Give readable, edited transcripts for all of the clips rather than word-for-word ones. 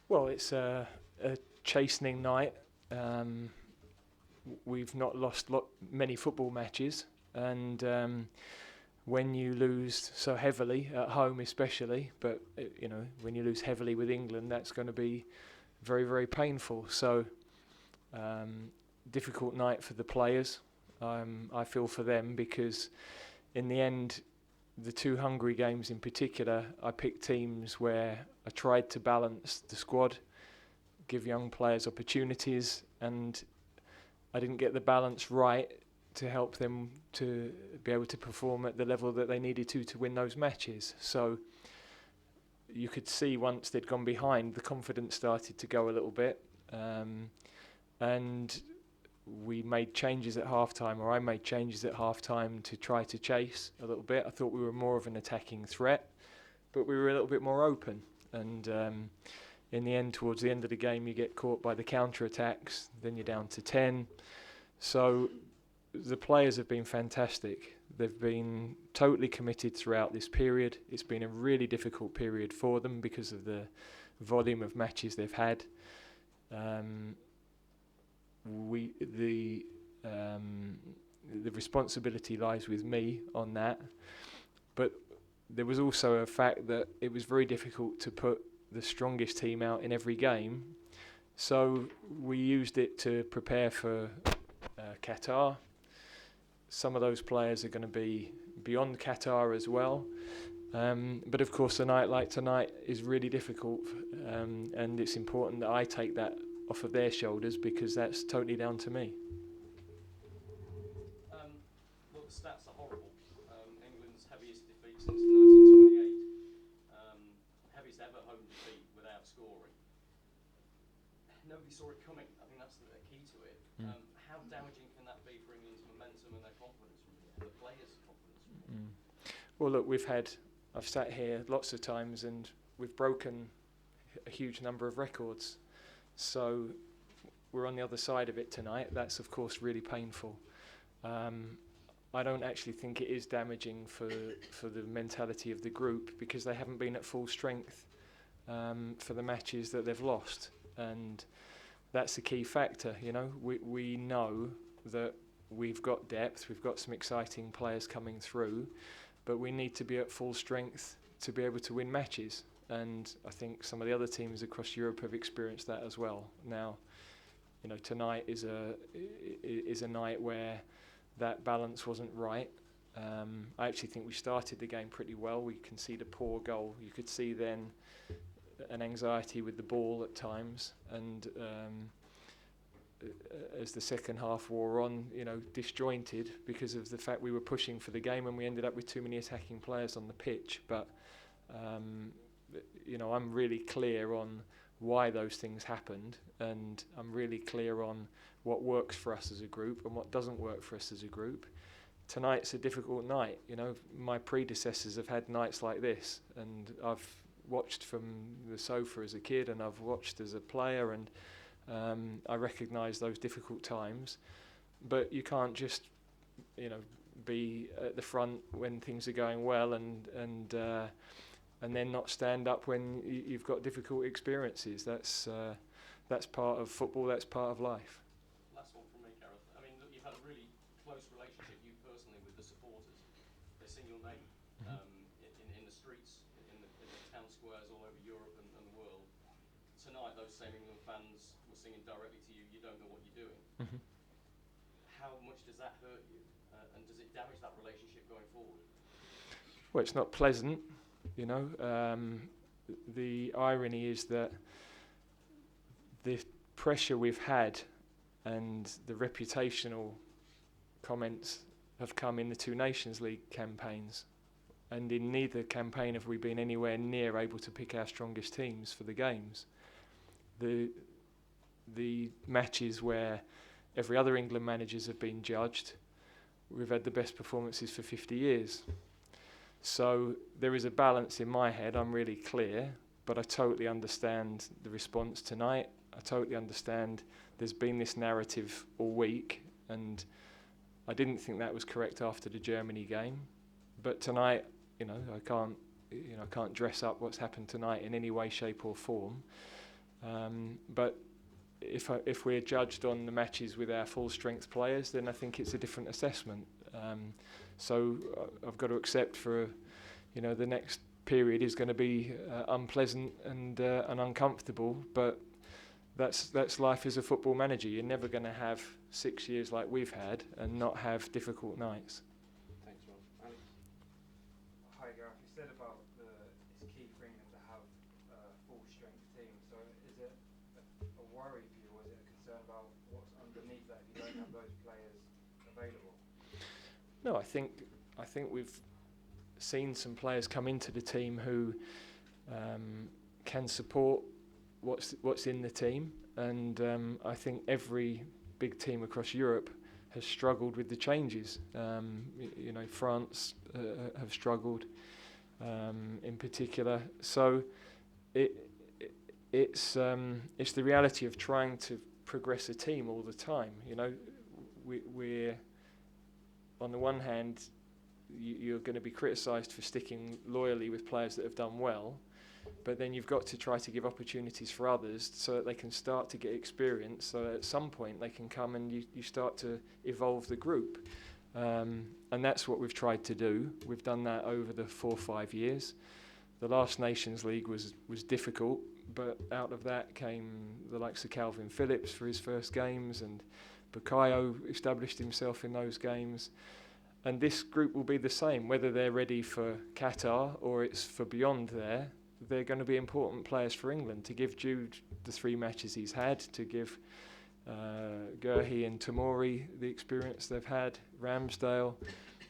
Well, it's a chastening night. Um, we've not lost many football matches, and when you lose so heavily at home, especially, but when you lose heavily with England, that's going to be very, very painful. So, difficult night for the players. I feel for them because, in the end, the two Hungary games in particular, I picked teams where I tried to balance the squad, give young players opportunities, and I didn't get the balance right to help them to be able to perform at the level that they needed to win those matches. So you could see once they'd gone behind, the confidence started to go a little bit, and we made changes at halftime, or I made changes at halftime to try to chase a little bit. I thought we were more of an attacking threat, but we were a little bit more open. And in the end, towards the end of the game, you get caught by the counter-attacks, then you're down to 10. So the players have been fantastic. They've been totally committed throughout this period. It's been a really difficult period for them because of the volume of matches they've had. The responsibility lies with me on that, but there was also a fact that it was very difficult to put the strongest team out in every game, so we used it to prepare for Qatar. Some of those players are going to be beyond Qatar as well, but of course a night like tonight is really difficult, and it's important that I take that off of their shoulders because that's totally down to me. Well, the stats are horrible. England's heaviest defeat since 1928, heaviest ever home defeat without scoring. Nobody saw it coming. I think that's the key to it. How damaging can that be for England's momentum and their confidence from here, the players' confidence from here? Well, look, I've sat here lots of times and we've broken a huge number of records. So we're on the other side of it tonight. That's, of course, really painful. I don't actually think it is damaging for the mentality of the group because they haven't been at full strength for the matches that they've lost. And that's a key factor, We know that we've got depth, we've got some exciting players coming through, but we need to be at full strength to be able to win matches. And I think some of the other teams across Europe have experienced that as well. Now, tonight is a night where that balance wasn't right. I actually think we started the game pretty well. We conceded a poor goal. You could see then an anxiety with the ball at times, and as the second half wore on, disjointed because of the fact we were pushing for the game and we ended up with too many attacking players on the pitch. But I'm really clear on why those things happened, and I'm really clear on what works for us as a group and what doesn't work for us as a group. Tonight's a difficult night. My predecessors have had nights like this, and I've watched from the sofa as a kid and I've watched as a player, and I recognise those difficult times, but you can't just be at the front when things are going well and then not stand up when you've got difficult experiences. That's part of football, that's part of life. Last one from me, Gareth. I mean, look, you've had a really close relationship, you personally, with the supporters. They sing your name in the streets, in the town squares all over Europe and the world. Tonight, those same England fans were singing directly to you. You don't know what you're doing. How much does that hurt you? And does it damage that relationship going forward? Well, it's not pleasant. The irony is that the pressure we've had and the reputational comments have come in the two Nations League campaigns, and in neither campaign have we been anywhere near able to pick our strongest teams for the games. The matches where every other England managers have been judged, we've had the best performances for 50 years. So there is a balance in my head, I'm really clear, but I totally understand the response tonight. I totally understand there's been this narrative all week, and I didn't think that was correct after the Germany game. But tonight, I can't dress up what's happened tonight in any way, shape or form. But if we're judged on the matches with our full strength players, then I think it's a different assessment. So I've got to accept the next period is going to be unpleasant and uncomfortable, but that's life as a football manager. You're never going to have 6 years like we've had and not have difficult nights. Thanks, Rob. Alex? Hi, Gareth. You said about it's key for England to have a full-strength team. So is it a worry for you, or is it a concern about what's underneath that if you don't have those players available? No, I think we've seen some players come into the team who can support what's in the team, and I think every big team across Europe has struggled with the changes. France have struggled in particular. So it's the reality of trying to progress a team all the time. We're on the one hand, you're going to be criticised for sticking loyally with players that have done well, but then you've got to try to give opportunities for others so that they can start to get experience, so that at some point they can come and you start to evolve the group. And that's what we've tried to do. We've done that over the 4 or 5 years. The last Nations League was difficult, but out of that came the likes of Calvin Phillips for his first games, and Bukayo established himself in those games. And this group will be the same, whether they're ready for Qatar or it's for beyond there. They're going to be important players for England. To give Jude the 3 matches he's had, to give Gurhi and Tomori the experience they've had, Ramsdale.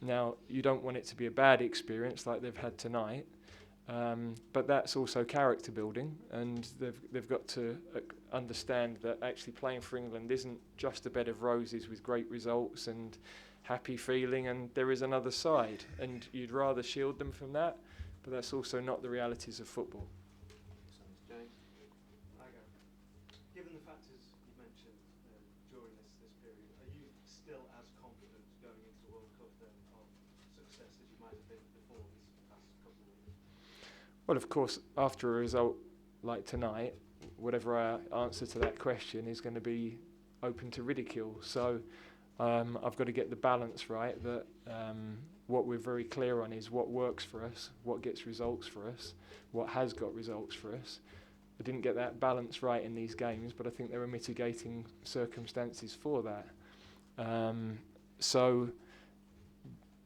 Now, you don't want it to be a bad experience like they've had tonight, but that's also character building, and they've got to understand that actually playing for England isn't just a bed of roses with great results and happy feeling, and there is another side, and you'd rather shield them from that, but that's also not the realities of football. James? Hi, Gareth. Given the factors you mentioned during this period, are you still as confident going into the World Cup then of success as you might have been before these past couple of weeks? Well, of course, after a result like tonight, whatever our answer to that question is going to be open to ridicule. So I've got to get the balance right, that what we're very clear on is what works for us, what gets results for us, what has got results for us. I didn't get that balance right in these games, but I think there were mitigating circumstances for that. So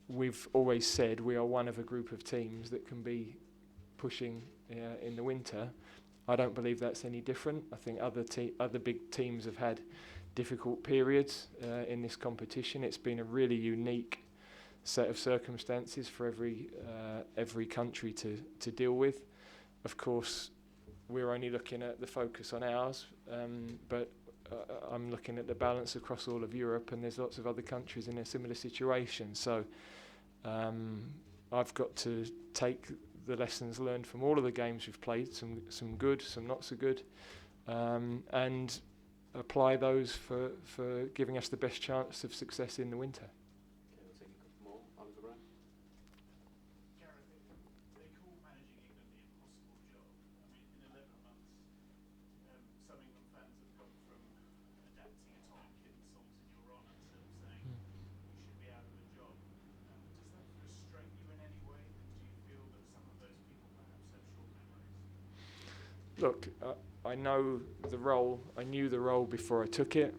we've always said we are one of a group of teams that can be pushing in the winter. I don't believe that's any different. I think other big teams have had difficult periods in this competition. It's been a really unique set of circumstances for every country to deal with. Of course, we're only looking at the focus on ours, but I'm looking at the balance across all of Europe, and there's lots of other countries in a similar situation. So I've got to take the lessons learned from all of the games we've played, some good, some not so good, and apply those for giving us the best chance of success in the winter. Okay, we'll take a couple more. Oliver Brown? Gareth, they call managing England the impossible job. I mean, in 11 months, some England fans have gone from adapting a Tom and Kitten songs in your honour to saying you should be out of a job. Does that frustrate you in any way? Do you feel that some of those people perhaps have short memories? Look, I know the role. I knew the role before I took it.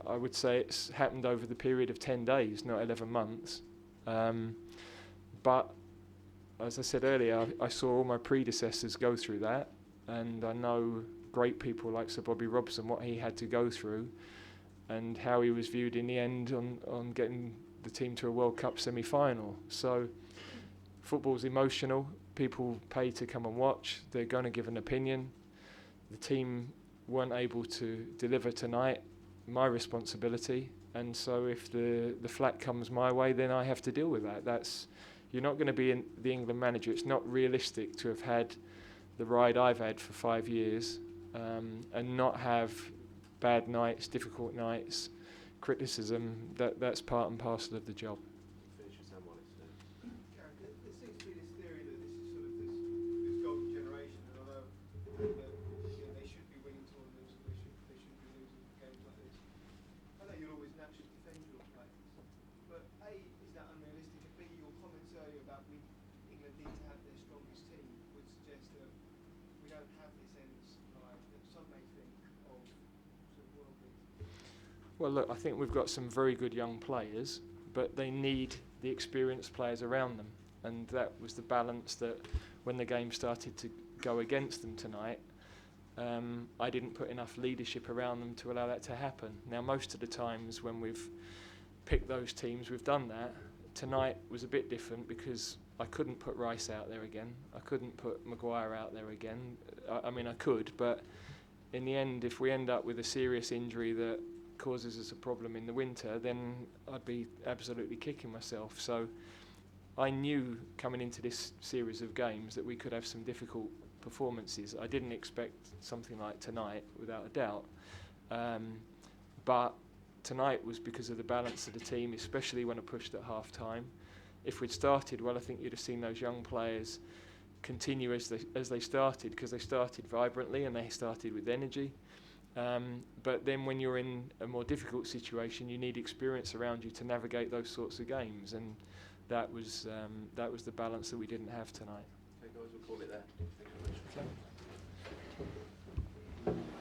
I would say it's happened over the period of 10 days, not 11 months. But as I said earlier, I saw all my predecessors go through that, and I know great people like Sir Bobby Robson, what he had to go through, and how he was viewed in the end on getting the team to a World Cup semi-final. So football's emotional. People pay to come and watch. They're going to give an opinion. The team weren't able to deliver tonight. My responsibility, and so if the flack comes my way, then I have to deal with that. You're not going to be the England manager. It's not realistic to have had the ride I've had for 5 years and not have bad nights, difficult nights, criticism. That's part and parcel of the job. Finish with Sam Wallace. Gareth, there seems to be this theory that this is sort of this golden generation, and although they should be that need to have their strongest team would suggest that we don't have this ends like that some may think of sort of world beat. Well, look, I think we've got some very good young players, but they need the experienced players around them. And that was the balance that when the game started to go against them tonight, I didn't put enough leadership around them to allow that to happen. Now, most of the times when we've picked those teams, we've done that. Tonight was a bit different because I couldn't put Rice out there again. I couldn't put Maguire out there again. I mean, I could, but in the end, if we end up with a serious injury that causes us a problem in the winter, then I'd be absolutely kicking myself. So I knew coming into this series of games that we could have some difficult performances. I didn't expect something like tonight, without a doubt. But tonight was because of the balance of the team, especially when I pushed at half-time. If we'd started well, I think you'd have seen those young players continue as they started, because they started vibrantly and they started with energy. But then when you're in a more difficult situation, you need experience around you to navigate those sorts of games, and that was the balance that we didn't have tonight. Okay, guys, we'll call it there. Thank you very much. Okay.